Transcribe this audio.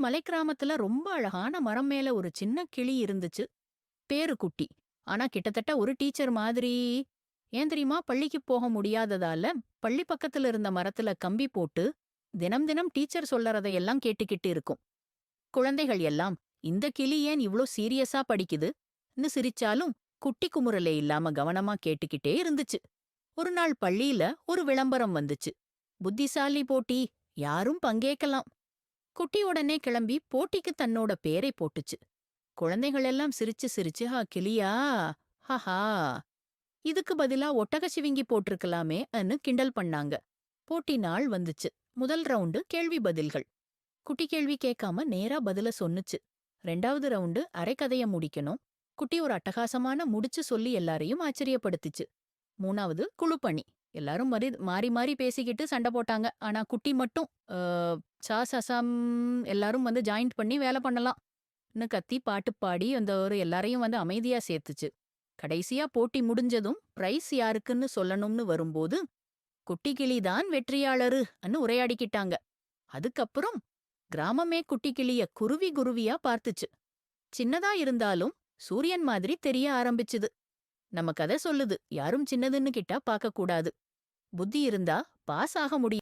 மலை கிராமத்துல ரொம்ப அழகான மரம் மேல ஒரு சின்ன கிளி இருந்துச்சு. பேரு குட்டி. ஆனா கிட்டத்தட்ட ஒரு டீச்சர் மாதிரி. ஏன் தெரியுமா? பள்ளிக்கு போக முடியாததால பள்ளி பக்கத்துல இருந்த மரத்துல கம்பி போட்டு தினம் தினம் டீச்சர் சொல்லறதையெல்லாம் கேட்டுக்கிட்டு இருக்கும். குழந்தைகள் எல்லாம் இந்த கிளி ஏன் இவ்ளோ சீரியஸா படிக்குதுன்னு சிரிச்சாலும் குட்டி குமுறலே இல்லாம கவனமா கேட்டுக்கிட்டே இருந்துச்சு. ஒரு நாள் பள்ளியில ஒரு விளம்பரம் வந்துச்சு. புத்திசாலி போட்டி, யாரும் பங்கேற்கலாம். குட்டி உடனே கிளம்பி போட்டிக்கு தன்னோட பேரை போட்டுச்சு. குழந்தைகள் எல்லாம் சிரிச்சு சிரிச்சு கிளியா, ஹஹா, இதுக்கு பதிலா ஒட்டக சிவிங்கி போட்டிருக்கலாமே அன்னு கிண்டல் பண்ணாங்க. போட்டி நாள் வந்துச்சு. முதல் ரவுண்டு கேள்வி பதில்கள். குட்டி கேள்வி கேட்காம நேரா பதில சொன்னுச்சு. 2வது ரவுண்டு அரைக்கதைய முடிக்கணும். குட்டி ஒரு அட்டகாசமான முடிச்சு சொல்லி எல்லாரையும் ஆச்சரியப்படுத்துச்சு. 3வது குழுப்பணி. எல்லாரும் மாறி மாறி பேசிக்கிட்டு சண்டை போட்டாங்க. ஆனா குட்டி மட்டும் சா சசாம் எல்லாரும் ஜாயிண்ட் பண்ணி வேலை பண்ணலாம் கத்தி பாட்டு பாடி அந்த ஒரு எல்லாரையும் அமைதியா சேர்த்துச்சு. கடைசியா போட்டி முடிஞ்சதும் பிரைஸ் யாருக்குன்னு சொல்லணும்னு வரும்போது குட்டி கிளிதான் வெற்றியாளருன்னு உரையாடிக்கிட்டாங்க. அதுக்கப்புறம் கிராமமே குட்டி கிளிய குருவி குருவியா பார்த்துச்சு. சின்னதா இருந்தாலும் சூரியன் மாதிரி தெரிய ஆரம்பிச்சுது. நம்ம கதை சொல்லுது, யாரும் சின்னதுன்னு கிட்டா பார்க்க கூடாது. புத்தி இருந்தா பாஸ் ஆக முடியும்.